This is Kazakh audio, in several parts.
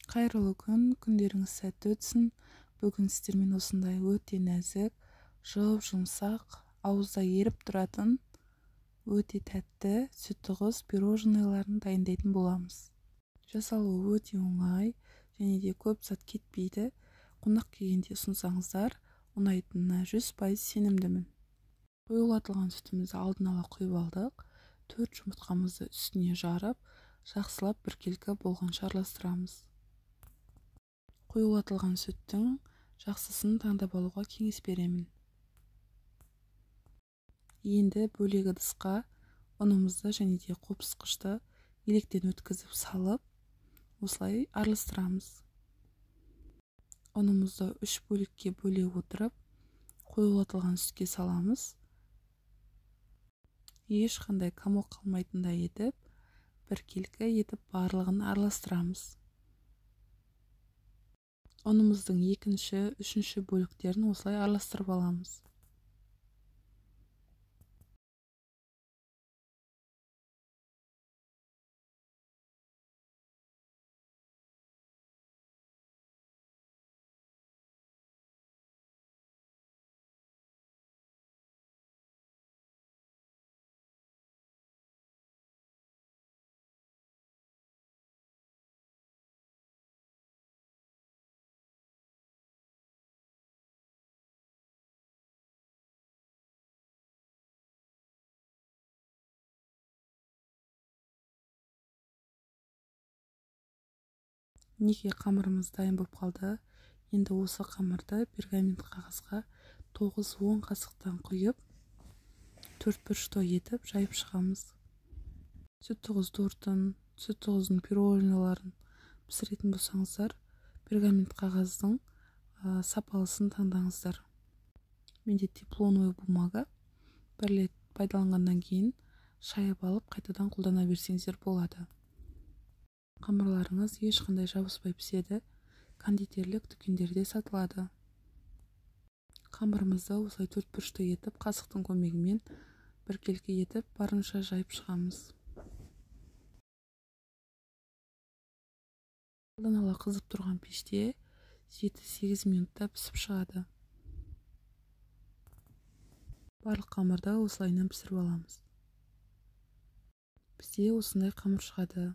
Қайырлы күн, күндеріңіз сәтті өтсін. Бүгін сіздермен осындай өте нәзік, жұмсақ, ауызда еріп тұратын, өте тәтті сүт-тұғыз пирожныйларын дайындайтын боламыз. Жасалуы өте оңай және де көп зат кетпейді. Қонақ келгенде ұсынсаңыздар, ұнайтынына 100% сенімдімін. Қоюлатылған сүтімізді алдын ала құйып алдық. 4 жұмыртқамызды үстіне жарып, жақсылап біркелкі болғанша араластырамыз. Қоюлатылған сүттің жақсысын таңдап алуға кеңес беремін. Енді бөлек ыдысқа ұнымызды және де қопсықышты електен өткізіп салып, осылай араластырамыз. Ұнымызды 3 бөлікке бөле отырып, қоюлатылған сүтке саламыз. Ешқандай комок қалмайтындай етіп, біркелкі етіп барлығын араластырамыз. Ұнымыздың екінші, үшінші бөліктерін осылай араластырып аламыз. Неге қамырымыз дайын болып қалды. Енді осы қамырды пергамент қағазға 9-10 қасықтан құйып, 4-1 етіп жайып шығамыз. Сүт-тұғыз тортын, сүт-тұғыздың пирожныйларын пісіретін болсаңыздар, пергамент қағаздың сапалысын таңдаңыздар. Менде теплоновая бумага, бір рет пайдаланғаннан кейін шайып алып, қайтадан қолдана берсеңіздер болады. Қамырларыңыз ешқандай жабыспай піседі, кондитерлік дүкендерде сатылады. Қамырымызды осылай 4-1 етіп, қасықтың көмегімен біркелкі етіп, барынша жайып шығамыз. Алдын ала қызып тұрған пеште 7-8 минутта пісіп шығады. Барлық қамырды осылайынан пісіріп аламыз. Бізде осындай қамыр шығады.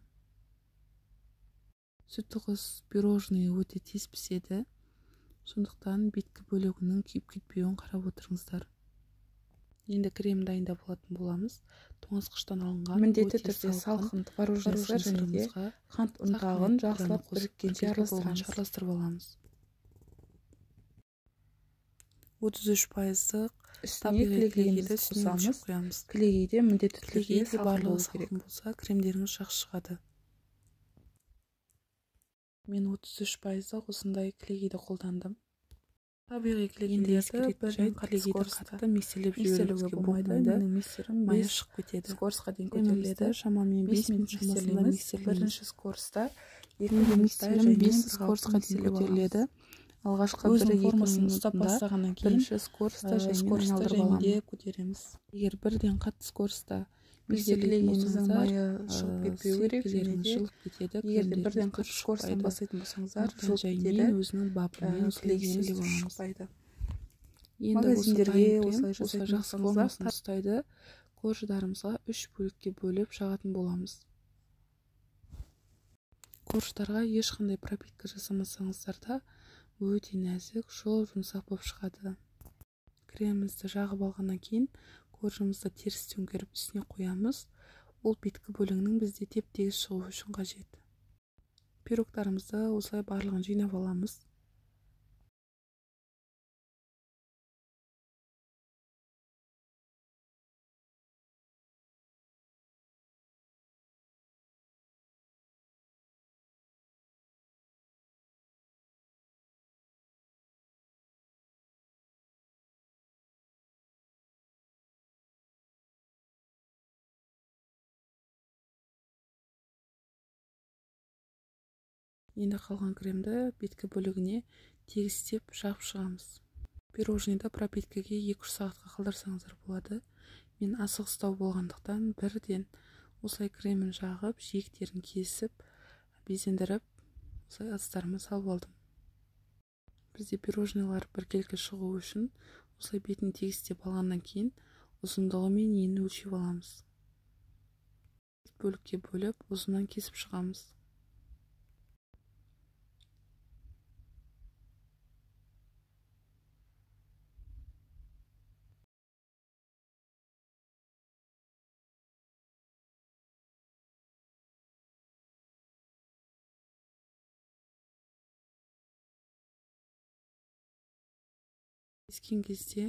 Сүт-тұғыз пирожные өте тез піседі, сондықтан беткі бөлігінің күйіп кетпеуін қарап отырыңыздар. Енді крем дайындап алатын боламыз. Тоңазытқыштан алынған міндетті түрде салқын творожныйға және де қант ұнтағын жақсылап біріккенше араластырып аламыз. 33% үстіне кілегейді қосамыз. Кілегейде міндетті түрде барлығы салқын болса, кремдеріңіз жақсы шығады. Мен 33% осындай кілегейді қолдандым. Табиғи кілегейлерді бірден қатты миксерлеп жіберуге болмайды. Менің миксерім мая шығып кетеді. Скоросқа дейін көтеріледі. Шамамен 5 минут шамасында миксерлейміз. Бірінші скорста, екінші миксерім 5 скоросқа дейін көтеріледі. Алғашқы 1-2 минутында бірінші скорста және көтереміз. Егер бірден қатты скорста кілегейіміздің майы шығып кетпеу керек, және де егер де бірден қатты скорстан бастайтын болсаңыздар, өзінің бабымен кілегейіміз шықпайды. Магазиндерге осылай жақсы формасын ұстайды. Корждарымызға 3 бөлікке бөліп жағатын боламыз. Корждарға ешқандай пропитка жасамасаңыздар да өте нәзік, жұмсақ болып шығады. Кремімізді жағып алғаннан кейін коржымызды теріс төңкеріп үстіне қоямыз. Ол беткі бөлігінің бізде теп-тегіс шығуы үшін қажет. Пирогтарымызды осылай барлығын жинап аламыз. Енді қалған кремді беткі бөлігіне тегістеп жағып шығамыз. Пирожныйды пропиткаге 2-3 сағатқа қалдырсаңыздар болады. Мен асығыстау болғандықтан бірден осылай кремін жағып, жиектерін кесіп, безендіріп, осылай ыдыстарыма салып алдым. Бізде пирожныйлар біркелкі шығу үшін осылай бетін тегістеп алғаннан кейін ұзындығы мен енін өлшеп аламыз. Бөлікке бөліп ұзынан кесіп шығамыз. Кескен кезде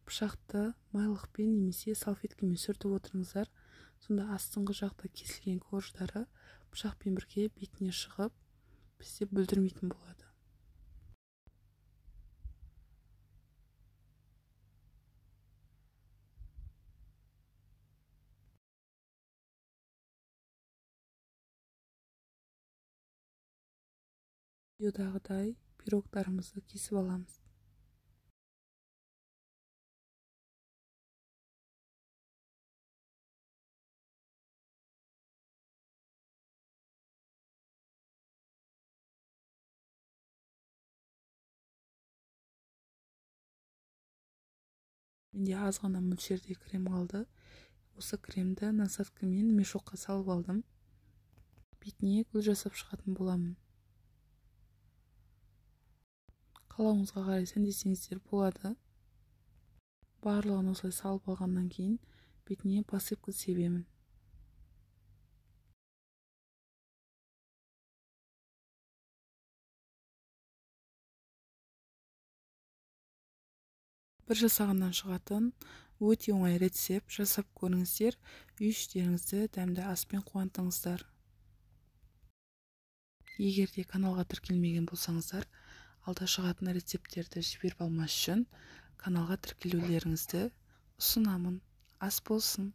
пышақты майлықпен немесе салфеткамен сүртіп отырыңыздар. Сонда астыңғы жақта кесілген корждары пышақпен бірге бетіне шығып, бізде бүлдірмейтін болады. Видеодағыдай пирогтарымызды кесіп аламыз. Менде аз ғана мөлшерде крем қалды. Осы кремді насадкамен мешокқа салып алдым. Бетіне гүл жасап шығатын боламын. Қалауыңызға қарай сәндесеңіздер болады. Барлығын осылай салып алғаннан кейін бетіне посыпка себемін. Бір жасағаннан шығатын өте оңай рецепт, жасап көріңіздер, үй-іштеріңізді дәмді аспен қуантыңыздар. Егер де каналға тіркелмеген болсаңыздар, алда шығатын рецепттерді жіберіп алмас үшін каналға тіркелулеріңізді ұсынамын. Ас болсын!